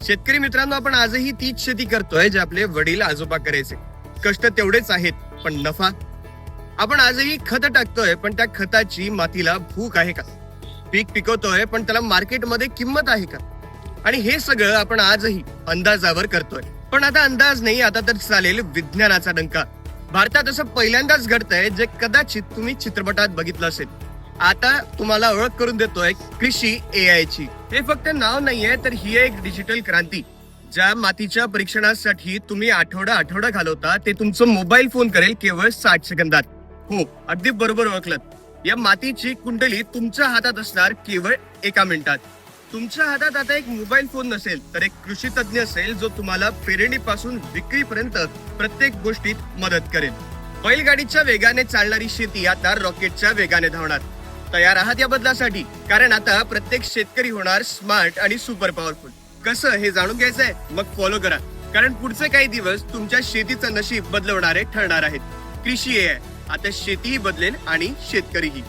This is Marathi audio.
शेतकरी मित्रांनो, आपण आजही तीच शेती करतोय जे आपले वडील आजोबा करायचे. कष्ट तेवढेच आहेत, पण नफा. आपण आजही खत टाकतोय, पण त्या खताची मातीला भूक आहे का? पीक पिकवतोय, पण त्याला मार्केटमध्ये किंमत आहे का? आणि हे सगळं आपण आजही अंदाजावर करतोय. पण आता अंदाज नाही, आता तर चालेल विज्ञानाचा डंका. भारतात असं पहिल्यांदाच घडतंय जे कदाचित तुम्ही चित्रपटात बघितलं असेल. आता तुम्हाला ओळख करून देतोय कृषी AI ची. हे फक्त नाव नाहीये, तर ही एक डिजिटल क्रांती. ज्या मातीच्या परीक्षणासाठी तुम्ही आठवडा घालवता, ते तुमचं मोबाईल फोन करेल केवळ 60 सेकंदात. हो, अगदी बरोबर ओळखलं. या मातीची कुंडली तुमच्या हातात असणार केवळ 1 मिनिटात. तुमच्या हातात आता एक मोबाईल फोन नसेल, तर एक कृषी तज्ञ असेल जो तुम्हाला पेरणीपासून विक्रीपर्यंत प्रत्येक गोष्टीत मदत करेल. बैलगाडीच्या वेगाने चालणारी शेती आता रॉकेटच्या वेगाने धावणार. तयार आहात या बदलासाठी? कारण आता प्रत्येक शेतकरी होणार स्मार्ट आणि सुपर पॉवरफुल. कसं हे जाणून घ्यायचंय? मग फॉलो करा, कारण पुढचे काही दिवस तुमच्या शेतीचं नशीब बदलवणारे ठरणार आहेत. कृषी AI, आता शेतीही बदलेल आणि शेतकरीही.